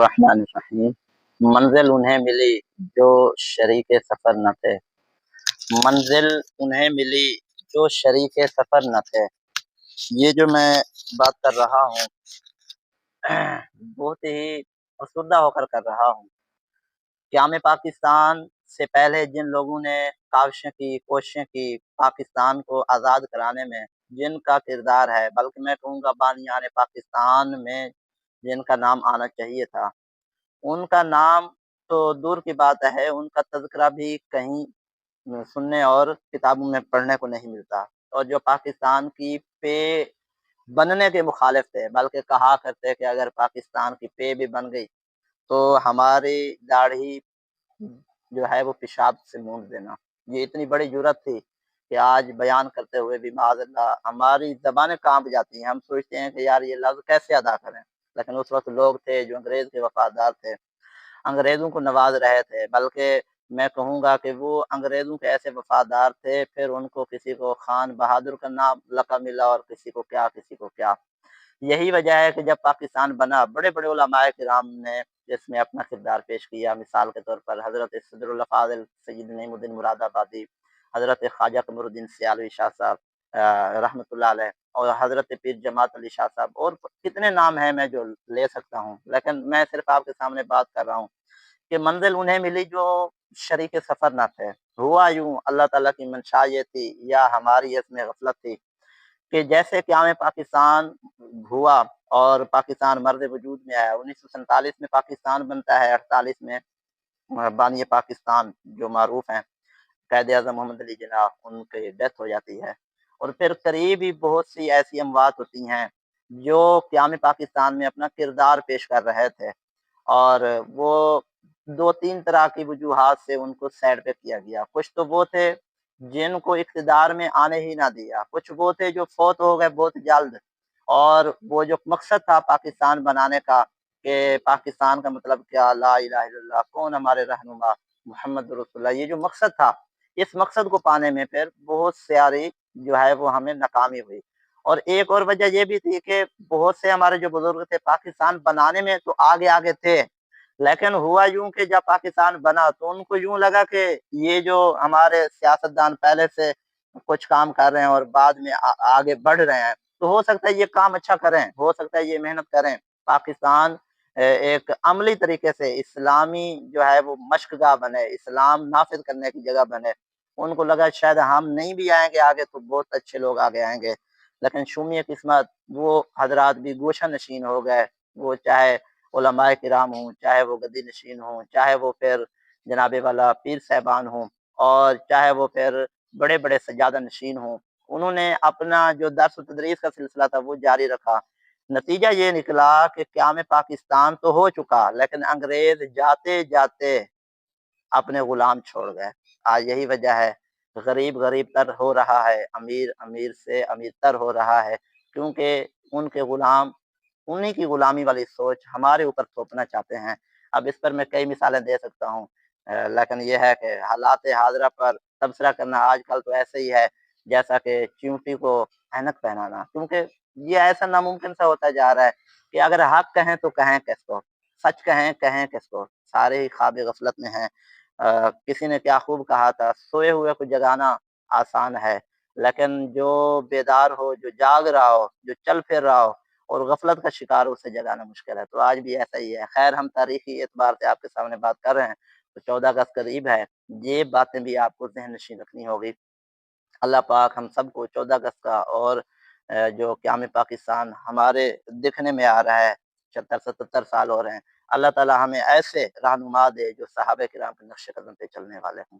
बिस्मिल्लाहिर्रहमानिर्रहीम। मंजिल उन्हें मिली जो शरीके सफ़र न थे। मंजिल उन्हें मिली जो शरीके सफ़र न थे। ये जो मैं बात कर रहा हूँ बहुत ही असुदा होकर कर रहा हूँ। क़याम पाकिस्तान से पहले जिन लोगों ने काविशें की, कोशिशें की, पाकिस्तान को आज़ाद कराने में जिनका किरदार है, बल्कि मैं कहूँगा बानियाने पाकिस्तान में जिनका नाम आना चाहिए था, उनका नाम तो दूर की बात है, उनका तज़किरा भी कहीं सुनने और किताबों में पढ़ने को नहीं मिलता। और जो पाकिस्तान की पे बनने के मुखालिफ थे, बल्कि कहा करते कि अगर पाकिस्तान की पे भी बन गई तो हमारी दाढ़ी जो है वो पेशाब से मूंछ देना। ये इतनी बड़ी जुर्रत थी कि आज बयान करते हुए भी माज़अल्लाह हमारी ज़बानें काँप जाती हैं। हम सोचते हैं कि यार ये लफ्ज़ कैसे अदा करें? लेकिन उस वक़्त लोग थे जो अंग्रेज़ के वफ़ादार थे, अंग्रेज़ों को नवाज़ रहे थे, बल्कि मैं कहूँगा कि वो अंग्रेज़ों के ऐसे वफ़ादार थे, फिर उनको किसी को खान बहादुर का नाम लक़ब मिला और किसी को क्या, किसी को क्या। यही वजह है कि जब पाकिस्तान बना, बड़े-बड़े उलमाए किराम ने इसमें अपना किरदार पेश किया। मिसाल के तौर पर हज़रत सदरुल फ़ाज़िल सय्यद नईमुद्दीन मुरादाबादी, हज़रत ख्वाजा कमरुद्दीन सियालवी शाह साहब रहमतुल्लाह अलैह, और हज़रत पीर जमात अली शाह साहब, और कितने नाम हैं मैं जो ले सकता हूँ। लेकिन मैं सिर्फ़ आपके सामने बात कर रहा हूँ कि मंज़िल उन्हें मिली जो शरीके सफ़र ना थे। हुआ यूँ, अल्लाह ताला की मंशा ये थी या हमारी इसमें ग़फ़लत थी कि जैसे क़याम पाकिस्तान हुआ और पाकिस्तान मर्द वजूद में आया, 1947 में पाकिस्तान बनता है, 48 में बानी पाकिस्तान जो मारूफ़ हैं कायद-ए-आज़म मोहम्मद अली जिन्नाह, उनकी डेथ हो जाती है। और फिर करीब ही बहुत सी ऐसी अमवात होती हैं जो क़याम पाकिस्तान में अपना किरदार पेश कर रहे थे, और वो 2-3 तरह की वजूहात से उनको साइड पे किया गया। कुछ तो वो थे जिनको इक़्तिदार में आने ही ना दिया, कुछ वो थे जो फ़ौत हो गए बहुत जल्द, और वो जो मकसद था पाकिस्तान बनाने का कि पाकिस्तान का मतलब क्या, ला इलाहा इल्लल्लाह, कौन हमारे रहनुमा मुहम्मद रसूलुल्लाह, ये जो मकसद था, इस मकसद को पाने में फिर बहुत सारी जो है वो हमें नाकामी हुई। और एक और वजह ये भी थी कि बहुत से हमारे जो बुज़ुर्ग थे पाकिस्तान बनाने में तो आगे-आगे थे, लेकिन हुआ यूँ कि जब पाकिस्तान बना तो उनको यूँ लगा कि ये जो हमारे सियासतदान पहले से कुछ काम कर रहे हैं और बाद में आगे बढ़ रहे हैं, तो हो सकता है ये काम अच्छा करें, हो सकता है ये मेहनत करें। पाकिस्तान एक अमली तरीके से इस्लामी जो है वो मशक़गाह बने, इस्लाम नाफ़िज़ करने की जगह बने। उनको लगा शायद हम नहीं भी आएँगे आगे तो बहुत अच्छे लोग आगे आएँगे। लेकिन शूमिए किस्मत, वो हज़रात भी गोशा नशीन हो गए। वो चाहे उलमाए किराम हों, चाहे वो गद्दी नशीन हों, चाहे वो फिर जनाबे वाला पीर साहिबान हों, और चाहे वो फिर बड़े-बड़े सज्जादा नशीन हों। उन्होंने अपना जो दर्स व तदरीस का सिलसिला था वो जारी रखा। नतीजा ये निकला कि क़याम पाकिस्तान तो हो चुका, लेकिन अंग्रेज़ जाते-जाते अपने गुलाम छोड़ गए। आज यही वजह है, गरीब गरीब तर हो रहा है, अमीर अमीर से अमीर तर हो रहा है, क्योंकि उनके गुलाम उन्हीं की गुलामी वाली सोच हमारे ऊपर थोपना चाहते हैं। अब इस पर मैं कई मिसालें दे सकता हूँ, लेकिन ये है कि हालात हाज़िरा पर तबसरा करना आजकल तो ऐसे ही है जैसा कि चींटी को ऐनक पहनाना, क्योंकि ये ऐसा नामुमकिन सा होता जा रहा है कि अगर हक़ कहें तो कहें किसको, सच कहें, कहें किसको? सारे ही ख्वाब-ए-ग़फ़लत में हैं। किसी ने क्या खूब कहा था, सोए हुए को जगाना आसान है, लेकिन जो बेदार हो, जो जाग रहा हो, जो चल फिर रहा हो और ग़फ़लत का शिकार हो, उसे जगाना मुश्किल है। तो आज भी ऐसा ही है। ख़ैर, हम तारीख़ी एतबार से आपके सामने बात कर रहे हैं, तो 14 अगस्त करीब है, ये बातें भी आपको ज़हन नशीन रखनी होगी। अल्लाह पाक हम सबको 14 अगस्त का और जो क़याम पाकिस्तान हमारे दिखने में आ रहा है, 76-77 साल हो रहे हैं, अल्लाह ताला हमें ऐसे रहनुमा दे जो सहाबा किराम के नक्शे कदम पे चलने वाले हों।